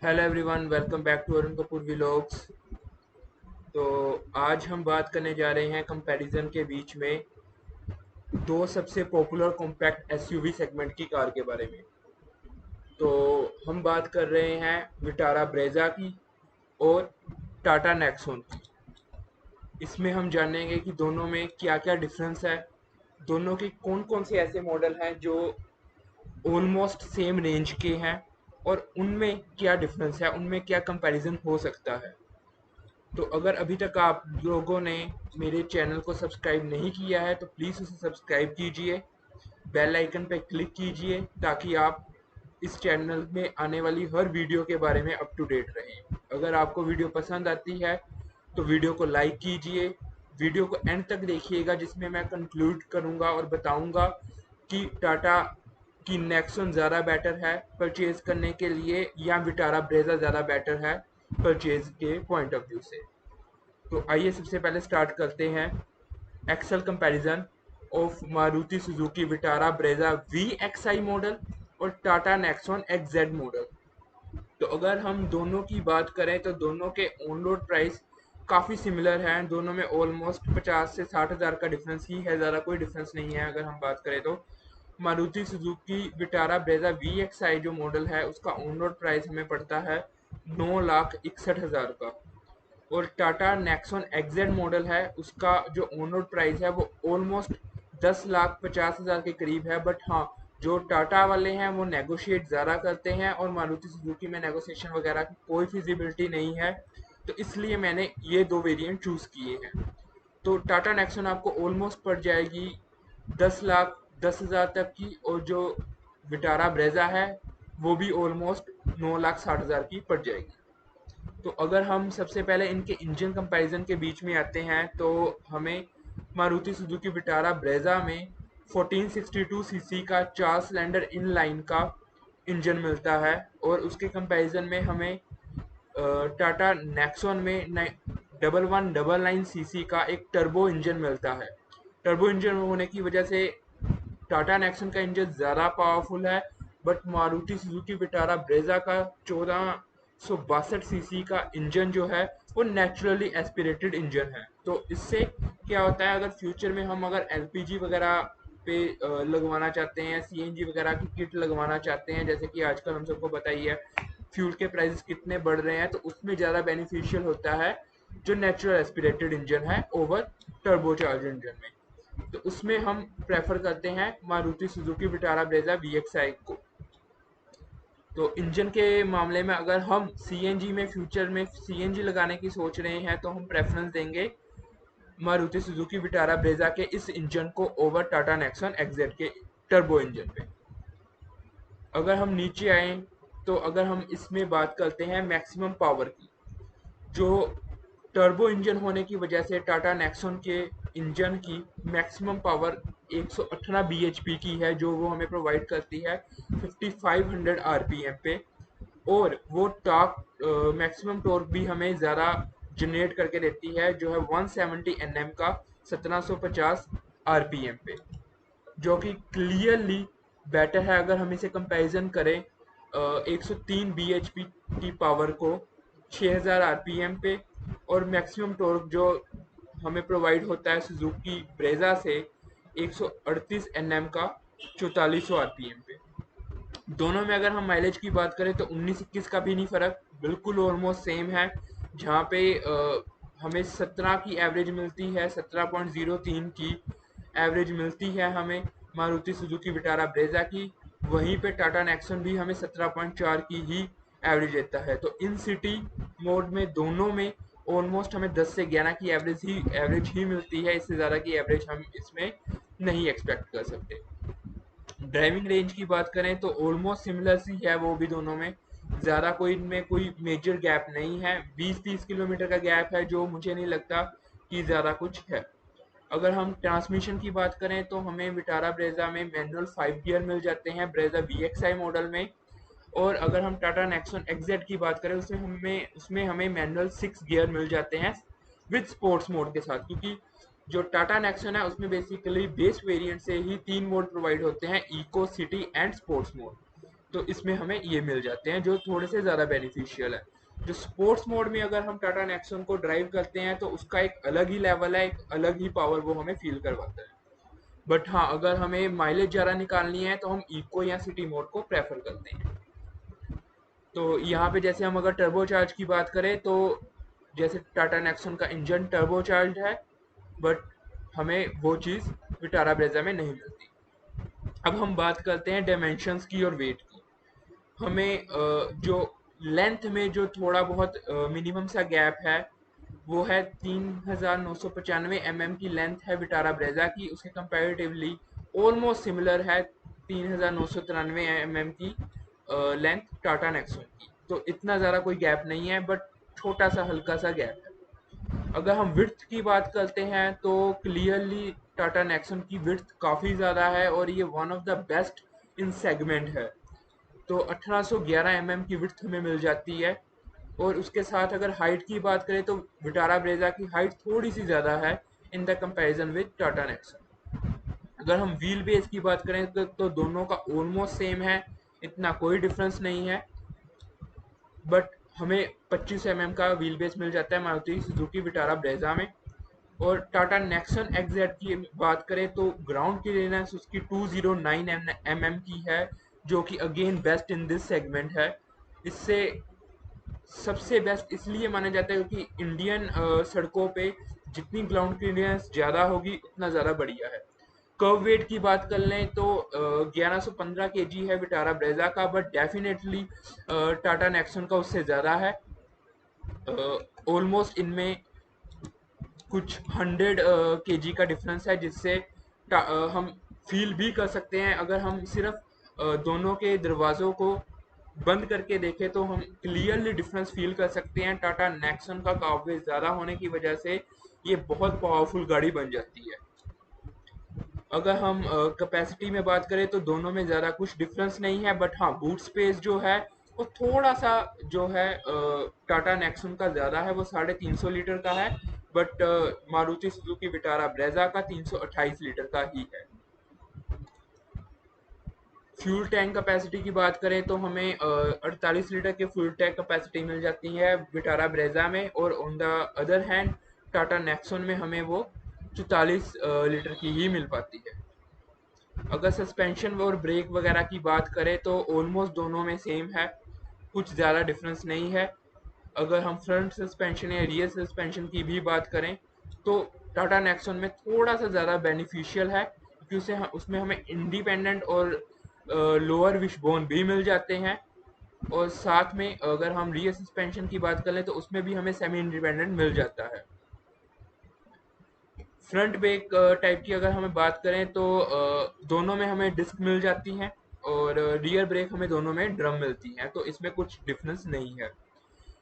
Hello everyone, welcome back to Arun Kapoor vlogs. तो आज हम बात करने जा रहे हैं कंपैरिजन के बीच में दो सबसे पॉपुलर कॉम्पैक्ट एसयूवी सेगमेंट की कार के बारे में। तो हम बात कर रहे हैं विटारा ब्रेजा की और टाटा नेक्सॉन की। इसमें हम जानेंगे कि दोनों में क्या क्या डिफरेंस है, दोनों के कौन कौन से ऐसे मॉडल हैं जो ऑलमोस्ट सेम रेंज के हैं और उनमें क्या डिफरेंस है, उनमें क्या कंपैरिजन हो सकता है। तो अगर अभी तक आप लोगों ने मेरे चैनल को सब्सक्राइब नहीं किया है तो प्लीज़ उसे सब्सक्राइब कीजिए, बेल आइकन पर क्लिक कीजिए ताकि आप इस चैनल में आने वाली हर वीडियो के बारे में अप टू डेट रहें। अगर आपको वीडियो पसंद आती है तो वीडियो को लाइक कीजिए, वीडियो को एंड तक देखिएगा जिसमें मैं कंक्लूड करूंगा और बताऊंगा कि टाटा की नेक्सॉन ज़्यादा बेटर है परचेज करने के लिए या विटारा ब्रेजा ज़्यादा बेटर है परचेज के पॉइंट ऑफ व्यू से। तो आइए सबसे पहले स्टार्ट करते हैं excel comparison of Maruti Suzuki Vitara Brezza V X I model और टाटा नेक्सॉन एक्सजेड मॉडल। तो अगर हम दोनों की बात करें तो दोनों के ऑन रोड प्राइस काफ़ी सिमिलर हैं, दोनों में ऑलमोस्ट 50 से 60 हज़ार का डिफरेंस ही है, ज़्यादा कोई डिफरेंस नहीं है। अगर हम बात करें तो Maruti Suzuki Vitara Brezza V X I जो मॉडल है उसका ऑन रोड प्राइस हमें पड़ता है 9,61,000 का, और टाटा नेक्सॉन एक्जेड मॉडल है उसका जो ऑन रोड प्राइस है वो ऑलमोस्ट 10,50,000 के करीब है। बट हाँ, जो टाटा वाले हैं वो नेगोशिएट ज़्यादा करते हैं और मारुति सुजुकी में नेगोशिएशन वगैरह की कोई फिजिबिलिटी नहीं है, तो इसलिए मैंने ये दो वेरिएंट चूज़ किए हैं। तो टाटा नेक्सॉन आपको ऑलमोस्ट पड़ जाएगी 10,10,000 तक की, और जो विटारा ब्रेजा है वो भी ऑलमोस्ट 9,60,000 की पड़ जाएगी। तो अगर हम सबसे पहले इनके इंजन कंपैरिजन के बीच में आते हैं तो हमें मारुति सुजुकी विटारा ब्रेजा में 1462 सीसी का 4 सिलेंडर इन लाइन का इंजन मिलता है, और उसके कंपैरिजन में हमें टाटा नेक्सॉन में 1199 सीसी का एक टर्बो इंजन मिलता है। टर्बो इंजन होने की वजह से टाटा नेक्सॉन का इंजन ज़्यादा पावरफुल है, but Maruti Suzuki Vitara Brezza का 1462 सीसी का इंजन जो है वो नेचुरली एस्पिरेटेड इंजन है। तो इससे क्या होता है, अगर फ्यूचर में हम अगर एलपीजी वगैरह पे लगवाना चाहते हैं, सीएनजी वगैरह की किट लगवाना चाहते हैं, जैसे कि आजकल हम सबको पता ही है फ्यूल के प्राइसेस कितने बढ़ रहे हैं, तो उसमें ज़्यादा बेनिफिशियल होता है जो नेचुरल एस्पिरेटेड इंजन है ओवर टर्बोचार्ज इंजन में। तो उसमें हम प्रेफर करते हैं Maruti Suzuki Vitara Brezza VXi को। तो इंजन के मामले में अगर हम सीएनजी में फ्यूचर में सीएनजी लगाने की सोच रहे हैं तो हम प्रेफरेंस देंगे मारुति सुजुकी विटारा ब्रेजा के इस इंजन को ओवर टाटा नेक्सॉन एक्सजेड के टर्बो इंजन पे। अगर हम नीचे आए तो अगर हम इसमें बात करते हैं मैक्सिमम पावर की, जो टर्बो इंजन होने की वजह से टाटा नेक्सॉन के इंजन की मैक्सिमम पावर 118 bhp की है, जो वो हमें प्रोवाइड करती है 5500 आरपीएम पे, और वो टॉर्क मैक्सिमम टॉर्क भी हमें ज़्यादा जनरेट करके देती है जो है 170 एनएम का 1750 आरपीएम पे, जो कि क्लियरली बेटर है अगर हम इसे कंपैरिजन करें 103 bhp की पावर को 6000 आरपीएम पे, और मैक्सिमम टॉर्क जो हमें प्रोवाइड होता है सुजुकी ब्रेजा से 138 एनएम का 4400 आरपीएम पे। दोनों में अगर हम माइलेज की बात करें तो 19-21 का भी नहीं फ़र्क, बिल्कुल ऑलमोस्ट सेम है। जहाँ पे हमें 17 की एवरेज मिलती है, 17.03 की एवरेज मिलती है हमें मारुति सुजुकी विटारा ब्रेजा की, वहीं पे टाटा नेक्सॉन भी हमें 17.4 की ही एवरेज देता है। तो इन सिटी मोड में दोनों में ऑलमोस्ट हमें 10 से 11 की एवरेज ही मिलती है, इससे ज़्यादा की एवरेज हम इसमें नहीं एक्सपेक्ट कर सकते। ड्राइविंग रेंज की बात करें तो ऑलमोस्ट सिमिलर सी है वो भी दोनों में, ज़्यादा कोई इनमें कोई मेजर गैप नहीं है, 20-30 किलोमीटर का गैप है जो मुझे नहीं लगता कि ज़्यादा कुछ है। अगर हम ट्रांसमिशन की बात करें तो हमें विटारा ब्रेजा में मैनुअल 5 गियर मिल जाते हैं ब्रेजा वीएक्सआई मॉडल में, और अगर हम टाटा नेक्सॉन एक्सजेड की बात करें उसमें हमें मैनुअल 6 गियर मिल जाते हैं विद स्पोर्ट्स मोड के साथ, क्योंकि जो टाटा नेक्सॉन है उसमें बेसिकली बेस वेरिएंट से ही 3 मोड प्रोवाइड होते हैं, eco, city and sports mode. तो इसमें हमें ये मिल जाते हैं जो थोड़े से ज़्यादा बेनिफिशियल है। जो स्पोर्ट्स मोड में अगर हम टाटा नेक्सॉन को ड्राइव करते हैं तो उसका एक अलग ही लेवल है, एक अलग ही पावर वो हमें फील करवाता है। बट हाँ, अगर हमें माइलेज ज़्यादा निकालनी है तो हम इको या सिटी मोड को प्रेफर करते हैं। तो यहाँ पे जैसे हम अगर टर्बो चार्ज की बात करें तो जैसे टाटा नेक्सॉन का इंजन टर्बो चार्ज है, बट हमें वो चीज़ विटारा ब्रेजा में नहीं मिलती। अब हम बात करते हैं डायमेंशंस की और वेट की। हमें जो लेंथ में जो थोड़ा बहुत मिनिमम सा गैप है वो है 3995 की लेंथ है विटारा ब्रेजा की, उसके कंपैरेटिवली ऑलमोस्ट सिमिलर है 3993 की लेंथ टाटा नेक्सॉन की। तो इतना ज़्यादा कोई गैप नहीं है, बट छोटा सा हल्का सा गैप है। अगर हम विड्थ की बात करते हैं तो क्लियरली टाटा नेक्सॉन की विड्थ काफ़ी ज़्यादा है और ये one of the best in segment है। तो 1811 की विड्थ हमें मिल जाती है। और उसके साथ अगर हाइट की बात करें तो विटारा ब्रेजा की हाइट थोड़ी सी ज़्यादा है in the comparison with Tata Nexon. अगर हम व्हील बेस की बात करें तो दोनों का ऑलमोस्ट सेम है, इतना कोई डिफरेंस नहीं है। बट हमें 25 का व्हील बेस मिल जाता है मारुति सुजुकी विटारा ब्रेजा में। और टाटा नेक्सॉन एक्सजेड की बात करें तो ग्राउंड क्लियरेंस उसकी 209 की है, जो कि again best in this segment है। इससे सबसे बेस्ट इसलिए माना जाता है क्योंकि इंडियन सड़कों पे जितनी ग्राउंड क्लियरेंस ज़्यादा होगी उतना ज़्यादा बढ़िया है। कर्व वेट की बात कर लें तो 1115 kg है विटारा ब्रेजा का, बट डेफिनेटली टाटा नेक्सॉन का उससे ज़्यादा है। ऑलमोस्ट इनमें कुछ 100 kg का डिफरेंस है, जिससे हम फील भी कर सकते हैं। अगर हम सिर्फ दोनों के दरवाज़ों को बंद करके देखें तो हम क्लियरली डिफरेंस फील कर सकते हैं। टाटा नेक्सॉन का काफी ज़्यादा होने की वजह से ये बहुत पावरफुल गाड़ी बन जाती है। अगर हम कैपेसिटी में बात करें तो दोनों में ज़्यादा कुछ डिफरेंस नहीं है, बट हाँ बूट स्पेस जो है वो थोड़ा सा जो है टाटा नेक्सॉन का ज़्यादा है, वो 350 लीटर का है। But Maruti Suzuki Vitara Brezza का 328 लीटर का ही है। फ्यूल टैंक कैपेसिटी की बात करें तो हमें 48 लीटर के फ्यूल टैंक कैपेसिटी मिल जाती है विटारा ब्रेजा में, और on the other hand Tata Nexon में हमें वो 44 लीटर की ही मिल पाती है। अगर सस्पेंशन और ब्रेक वगैरह की बात करें तो ऑलमोस्ट दोनों में सेम है, कुछ ज़्यादा डिफरेंस नहीं है। अगर हम फ्रंट सस्पेंशन या रियर सस्पेंशन की भी बात करें तो टाटा नेक्सॉन में थोड़ा सा ज़्यादा बेनिफिशियल है, क्योंकि उसमें हमें इंडिपेंडेंट और लोअर विशबोन भी मिल जाते हैं। और साथ में अगर हम रियर सस्पेंशन की बात करें तो उसमें भी हमें सेमी इंडिपेंडेंट मिल जाता है। फ्रंट ब्रेक टाइप की अगर हमें बात करें तो दोनों में हमें डिस्क मिल जाती हैं, और रियर ब्रेक हमें दोनों में ड्रम मिलती हैं, तो इसमें कुछ डिफरेंस नहीं है।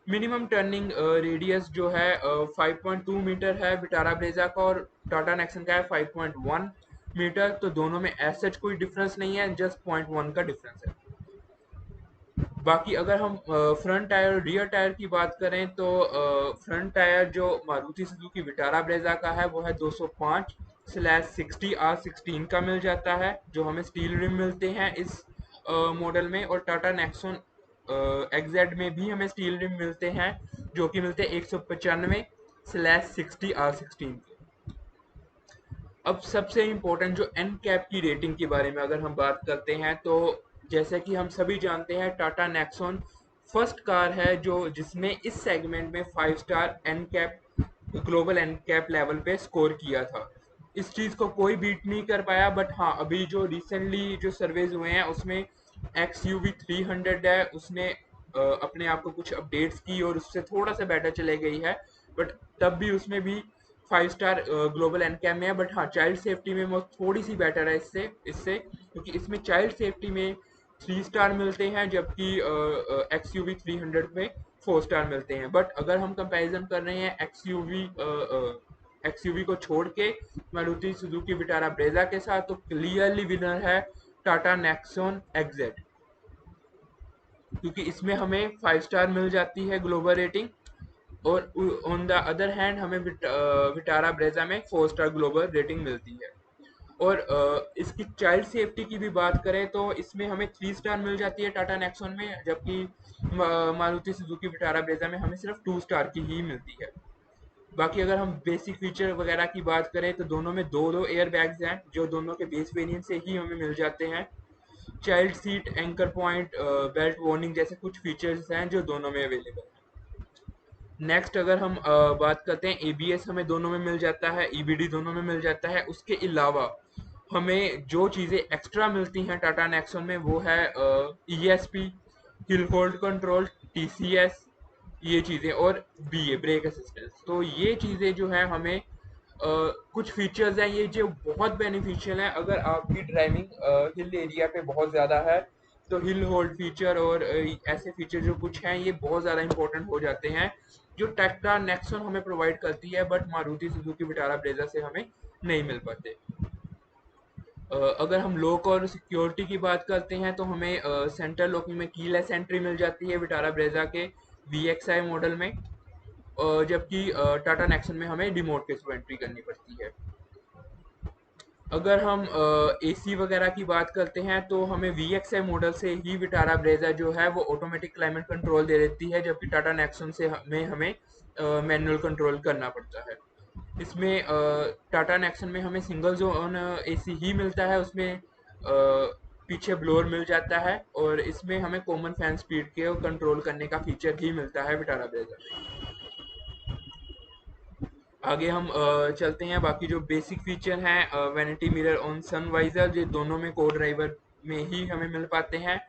मिनिमम टर्निंग रेडियस जो है 5.2 मीटर है विटारा ब्रेजा का, और टाटा नेक्सॉन का है 5.1 मीटर। तो दोनों में एज सच कोई डिफरेंस नहीं है, जस्ट 0.1 का डिफरेंस है। बाकी अगर हम फ्रंट टायर और रियर टायर की बात करें तो फ्रंट टायर जो मारुति सुजुकी विटारा ब्रेजा का है वो है 205/60R16 का मिल जाता है, जो हमें स्टील रिम मिलते हैं इस मॉडल में। और टाटा नेक्सॉन एक्जेड में भी हमें स्टील रिम मिलते हैं, जो कि मिलते हैं 195/60R16 के। अब सबसे इम्पोर्टेंट जो एन कैप की रेटिंग के बारे में अगर हम बात करते हैं तो जैसे कि हम सभी जानते हैं टाटा नेक्सॉन फर्स्ट कार है जो जिसने इस सेगमेंट में 5 star NCAP global NCAP level पे स्कोर किया था। इस चीज़ को कोई बीट नहीं कर पाया, बट हाँ अभी जो रिसेंटली जो सर्वेज हुए हैं उसमें XUV 300 है, उसने अपने आप को कुछ अपडेट्स की और उससे थोड़ा सा बेटर चले गई है। बट तब भी उसमें भी 5 स्टार ग्लोबल एनकैम में है। बट हाँ चाइल्ड सेफ्टी में वो थोड़ी सी बेटर है इससे इससे क्योंकि इसमें चाइल्ड सेफ्टी में 3 स्टार मिलते हैं, जबकि XUV 300 में 4 स्टार मिलते हैं। बट अगर हम कंपैरिजन कर रहे हैं XUV को छोड़ के मारुति सुजुकी विटारा ब्रेजा के साथ, तो क्लियरली विनर है टाटा नेक्सॉन एक्जेड, क्योंकि इसमें हमें 5 स्टार मिल जाती है ग्लोबल रेटिंग, और ऑन द अदर हैंड हमें विटारा ब्रेजा में 4 स्टार ग्लोबल रेटिंग मिलती है। और इसकी चाइल्ड सेफ्टी की भी बात करें तो इसमें हमें 3 स्टार मिल जाती है टाटा नेक्सॉन में, जबकि मारुति सुजुकी विटारा ब्रेजा में हमें सिर्फ 2 स्टार की ही मिलती है। बाकी अगर हम बेसिक फीचर वगैरह की बात करें तो दोनों में दो दो एयर बैग्स हैं जो दोनों के बेस वेरिएंट से ही हमें मिल जाते हैं। Child seat, anchor point, belt warning जैसे कुछ फीचर्स हैं जो दोनों में अवेलेबल हैं। नेक्स्ट अगर हम बात करते हैं, एबीएस हमें दोनों में मिल जाता है, ईबीडी दोनों में मिल जाता है। उसके अलावा हमें जो चीज़ें एक्स्ट्रा मिलती हैं टाटा नेक्सॉन में वो है ESP, hill hold control, TCS, ये चीज़ें, और बीए ब्रेक असिस्टेंस। तो ये चीज़ें जो है हमें कुछ फीचर्स हैं ये जो बहुत बेनिफिशियल हैं अगर आपकी ड्राइविंग हिल एरिया पे बहुत ज़्यादा है। तो हिल होल्ड फीचर और ऐसे फीचर जो कुछ हैं ये बहुत ज़्यादा इंपॉर्टेंट हो जाते हैं जो टाटा नेक्सॉन हमें प्रोवाइड करती है, but Maruti Suzuki Vitara Brezza से हमें नहीं मिल पाते। अगर हम लॉक और सिक्योरिटी की बात करते हैं तो हमें सेंट्रल लॉकिंग में कीलेस एंट्री मिल जाती है विटारा ब्रेजा के VXI मॉडल में, जबकि टाटा नेक्सॉन में हमें रिमोट के थ्रू एंट्री करनी पड़ती है। अगर हम एसी वगैरह की बात करते हैं तो हमें VXI मॉडल से ही विटारा ब्रेजा जो है वो ऑटोमेटिक क्लाइमेट कंट्रोल दे देती है, जबकि टाटा नेक्सॉन से हमें मैनुअल कंट्रोल करना पड़ता है। इसमें टाटा नेक्सॉन में हमें सिंगल जोन एसी ही मिलता है, उसमें पीछे ब्लोअर मिल जाता है, और इसमें हमें कॉमन फैन स्पीड के कंट्रोल करने का फीचर ही मिलता है विटारा ब्रेजा में। आगे हम चलते हैं, बाकी जो बेसिक फीचर हैं, vanity mirror on sun visor, ये दोनों में को ड्राइवर में ही हमें मिल पाते हैं।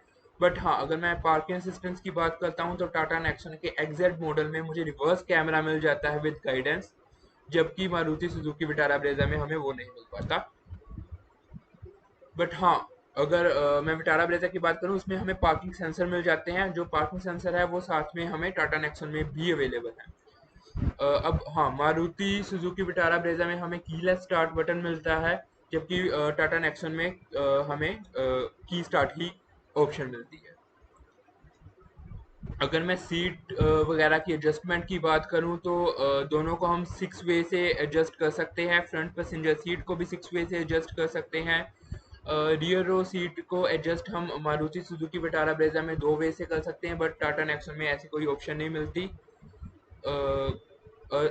बट हाँ, अगर मैं पार्किंग असिस्टेंस की बात करता हूँ तो टाटा नेक्सॉन के एग्जैक्ट मॉडल में मुझे रिवर्स कैमरा मिल जाता है विद गाइडेंस, जबकि मारुति सुजुकी विटारा ब्रेजा में हमें वो नहीं मिल पाता। बट हाँ, अगर मैं विटारा ब्रेजा की बात करूँ उसमें हमें पार्किंग सेंसर मिल जाते हैं। जो पार्किंग सेंसर है वो साथ में हमें टाटा नेक्सॉन में भी अवेलेबल है। अब हाँ, मारुति सुजुकी विटारा ब्रेजा में हमें कीलेस स्टार्ट बटन मिलता है, जबकि टाटा नेक्सॉन में हमें की स्टार्ट ही ऑप्शन मिलती है। अगर मैं सीट वगैरह की एडजस्टमेंट की बात करूं तो दोनों को हम 6 वे से एडजस्ट कर सकते हैं। फ्रंट पैसेंजर सीट को भी 6 वे से एडजस्ट कर सकते हैं। रियर रो सीट को एडजस्ट हम मारुति सुजुकी विटारा ब्रेजा में 2 वे से कर सकते हैं, बट टाटा नेक्सॉन में ऐसी कोई ऑप्शन नहीं मिलती।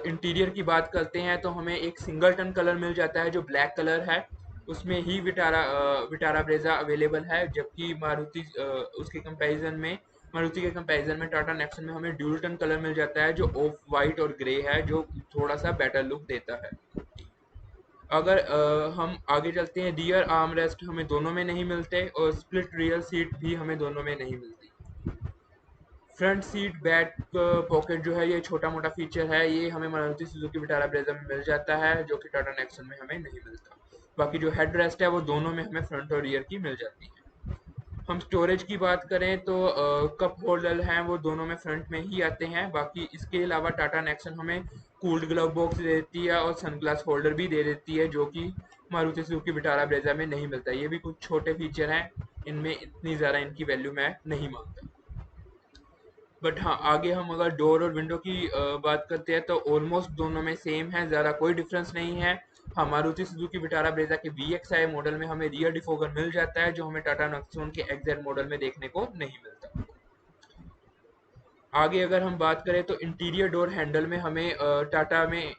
इंटीरियर की बात करते हैं तो हमें एक सिंगल टन कलर मिल जाता है जो ब्लैक कलर है, उसमें ही विटारा ब्रेजा अवेलेबल है, जबकि उसके कंपैरिजन में मारुति के कंपैरिजन में टाटा नेक्सॉन में हमें ड्यूल टन कलर मिल जाता है जो ऑफ वाइट और ग्रे है, जो थोड़ा सा बेटर लुक देता है। अगर हम आगे चलते हैं, रियर आर्म रेस्ट हमें दोनों में नहीं मिलते, और स्प्लिट रियर सीट भी हमें दोनों में नहीं मिलती। फ्रंट सीट बैक पॉकेट जो है ये छोटा मोटा फीचर है, ये हमें मारुति सुजुकी विटारा ब्रेजा में मिल जाता है, जो कि टाटा नेक्सॉन में हमें नहीं मिलता। बाकी जो हेड रेस्ट है वो दोनों में हमें फ्रंट और रियर की मिल जाती है। हम स्टोरेज की बात करें तो कप होल्डर हैं वो दोनों में फ्रंट में ही आते हैं। बाकी इसके अलावा टाटा नेक्सॉन हमें कूल्ड ग्लव बॉक्स दे देती है और सनग्लास होल्डर भी दे देती है, जो कि मारुति सुजुकी विटारा ब्रेजा में नहीं मिलता। ये भी कुछ छोटे फीचर हैं, इनमें इतनी ज़्यादा इनकी वैल्यू मैं नहीं मानता। बट हाँ, आगे हम अगर डोर और विंडो की बात करते हैं तो ऑलमोस्ट दोनों में सेम है, ज़्यादा कोई डिफरेंस नहीं है। हाँ, मारुति सुजुकी विटारा ब्रेजा के VXI मॉडल में हमें रियर डिफोगर मिल जाता है, जो हमें टाटा नेक्सॉन के एग्जैक्ट मॉडल में देखने को नहीं मिलता। आगे अगर हम बात करें तो इंटीरियर डोर हैंडल में हमें टाटा में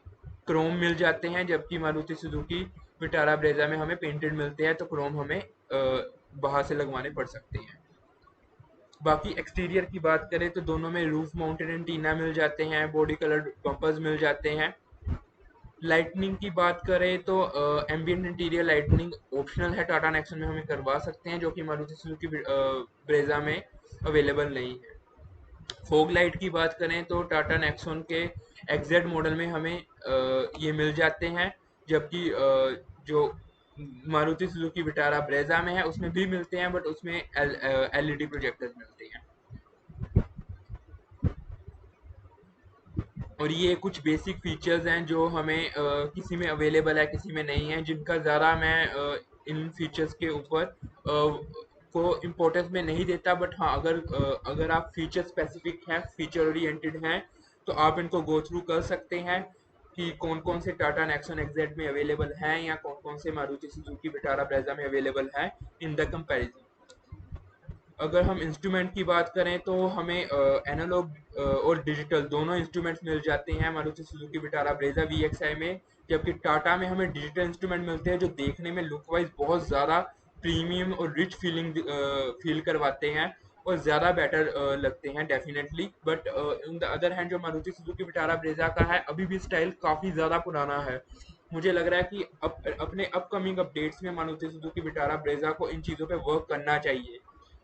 क्रोम मिल जाते हैं, जबकि मारुति सुजुकी विटारा ब्रेजा में हमें पेंटेड मिलते हैं, तो क्रोम हमें बाहर से लगवाने पड़ सकते हैं। बाकी एक्सटीरियर की बात करें तो दोनों में रूफ माउंटेड एंटीना मिल जाते हैं, बॉडी कलर्ड बम्पर्स मिल जाते हैं। लाइटनिंग की बात करें तो एम्बियंट इंटीरियर लाइटनिंग ऑप्शनल है, टाटा नेक्सॉन में हमें करवा सकते हैं, जो कि मारुति सुजुकी ब्रेजा में अवेलेबल नहीं है। फोग लाइट की बात करें तो टाटा नेक्सॉन के एग्जैक्ट मॉडल में हमें ये मिल जाते हैं, जबकि जो मारुति सुजुकी विटारा ब्रेजा में है उसमें भी मिलते हैं, बट उसमें LED प्रोजेक्टर्स मिलते हैं। और ये कुछ बेसिक फीचर्स हैं जो हमें किसी में अवेलेबल है किसी में नहीं है, जिनका ज़्यादा मैं इन फीचर्स के ऊपर को इम्पोर्टेंस में नहीं देता। बट हाँ, अगर आप फीचर स्पेसिफिक हैं, फीचर ओरिएंटेड हैं, तो आप इनको गो थ्रू कर सकते हैं। कि कौन कौन से टाटा नेक्सॉन एक्जेड में अवेलेबल हैं या कौन कौन से मारुति सुजुकी विटारा ब्रेजा में अवेलेबल हैं इन द कंपैरिजन। अगर हम इंस्ट्रूमेंट की बात करें तो हमें एनालॉग और डिजिटल दोनों इंस्ट्रूमेंट्स मिल जाते हैं Maruti Suzuki Vitara Brezza VXI में, जबकि टाटा में हमें डिजिटल इंस्ट्रूमेंट मिलते हैं जो देखने में लुक वाइज बहुत ज़्यादा प्रीमियम और रिच फील करवाते हैं और ज़्यादा बेटर लगते हैं definitely. But on the other hand जो मारुति सुजुकी विटारा ब्रेजा का है अभी भी स्टाइल काफ़ी ज़्यादा पुराना है। मुझे लग रहा है कि अपने अपकमिंग अपडेट्स में मारुति सुजुकी विटारा ब्रेजा को इन चीज़ों पे वर्क करना चाहिए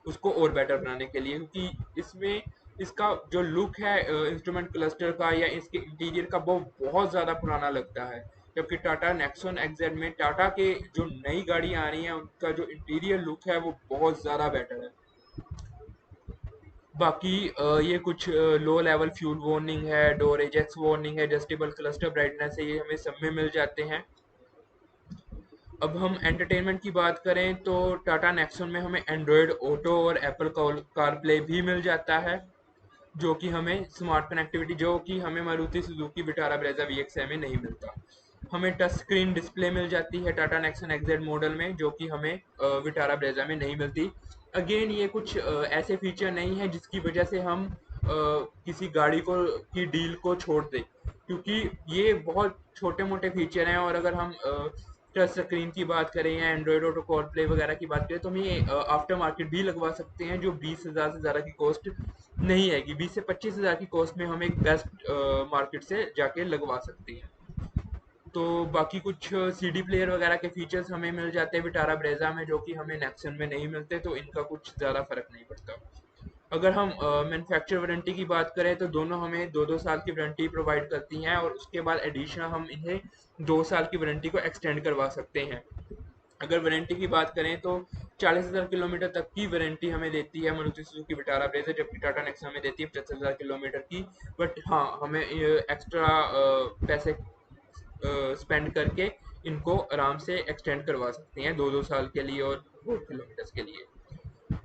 उसको और बेटर बनाने के लिए, क्योंकि इसमें इसका जो लुक है इंस्ट्रूमेंट क्लस्टर का या इसके इंटीरियर का वो बहुत ज़्यादा पुराना लगता है। जबकि टाटा नेक्सॉन एक्जेड में टाटा के जो नई गाड़ी आ रही हैं उनका जो इंटीरियर लुक है वो बहुत ज़्यादा बेटर है। बाकी ये कुछ लो लेवल फ्यूल वार्निंग है, डोर एजेक्स वार्निंग है, एडजस्टेबल क्लस्टर ब्राइटनेस है, ये हमें सब में मिल जाते हैं। अब हम एंटरटेनमेंट की बात करें तो टाटा नेक्सॉन में हमें एंड्रॉयड ऑटो और एप्पल कार प्ले भी मिल जाता है, जो कि हमें स्मार्ट कनेक्टिविटी जो कि हमें Maruti Suzuki Vitara Brezza VXI में नहीं मिलता। हमें टच स्क्रीन डिस्प्ले मिल जाती है टाटा नेक्सॉन एक्जेड मॉडल में, जो कि हमें विटारा ब्रेजा में नहीं मिलती। अगेन ये कुछ ऐसे फीचर नहीं है जिसकी वजह से हम किसी गाड़ी को की डील को छोड़ दें, क्योंकि ये बहुत छोटे मोटे फीचर हैं। और अगर हम टच स्क्रीन की बात करें या एंड्रॉयड ऑटो कॉल प्ले वगैरह की बात करें तो हम ये आफ्टर मार्केट भी लगवा सकते हैं, जो 20,000 से ज़्यादा की कॉस्ट नहीं आएगी। 20 से 25,000 की कॉस्ट में हम एक बेस्ट मार्केट से जाके लगवा सकते हैं। तो बाकी कुछ CD प्लेयर वगैरह के फीचर्स हमें मिल जाते हैं विटारा ब्रेजा में, जो कि हमें नेक्सन में नहीं मिलते, तो इनका कुछ ज़्यादा फर्क नहीं पड़ता। अगर हम मैन्युफैक्चर वारंटी की बात करें तो दोनों हमें 2-2 साल की वारंटी प्रोवाइड करती हैं और उसके बाद एडिशनल हम इन्हें 2 साल की वारंटी को एक्सटेंड करवा सकते हैं। अगर वारंटी की बात करें तो 40,000 किलोमीटर तक की वारंटी हमें देती है मारुति सुजुकी विटारा ब्रेजा, जबकि टाटा नेक्सॉन में देती है 75,000 किलोमीटर की। बट हाँ, हमें एक्स्ट्रा पैसे स्पेंड करके इनको आराम से एक्सटेंड करवा सकते हैं 2-2 साल के लिए और 4 किलोमीटर के लिए।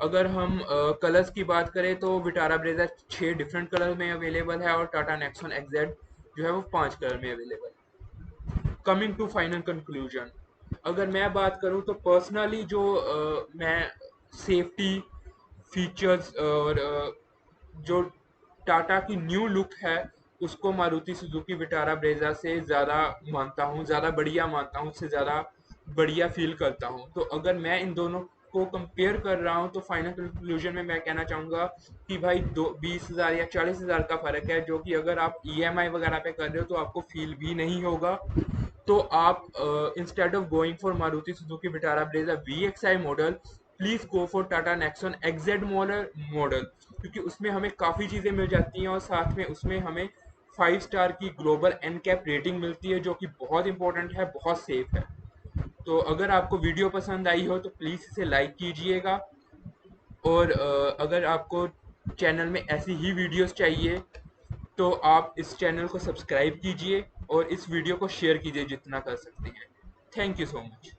अगर हम कलर्स की बात करें तो विटारा ब्रेजा 6 डिफरेंट कलर में अवेलेबल है और टाटा नेक्सॉन एक्जेड जो है वो 5 कलर में अवेलेबल है। कमिंग टू फाइनल कंक्लूजन, अगर मैं बात करूं तो पर्सनली जो मैं सेफ्टी फीचर्स और जो टाटा की न्यू लुक है उसको मारुति सुजुकी विटारा ब्रेजा से ज़्यादा मानता हूँ, ज़्यादा बढ़िया मानता हूँ, उससे ज़्यादा बढ़िया फील करता हूँ। तो अगर मैं इन दोनों को कंपेयर कर रहा हूँ तो फाइनल कंक्लूजन में मैं कहना चाहूँगा कि भाई 20,000 या 40,000 का फ़र्क है, जो कि अगर आप EMI वगैरह पे कर रहे हो तो आपको फील भी नहीं होगा। तो आप instead of going for Maruti Suzuki Vitara Brezza VXI model, please go for Tata Nexon XZ model, क्योंकि उसमें हमें काफ़ी चीज़ें मिल जाती हैं और साथ में उसमें हमें 5 स्टार की ग्लोबल NCAP रेटिंग मिलती है, जो कि बहुत इंपॉर्टेंट है, बहुत सेफ है। तो अगर आपको वीडियो पसंद आई हो तो प्लीज़ इसे लाइक कीजिएगा और अगर आपको चैनल में ऐसी ही वीडियोस चाहिए तो आप इस चैनल को सब्सक्राइब कीजिए और इस वीडियो को शेयर कीजिए जितना कर सकते हैं। Thank you so much.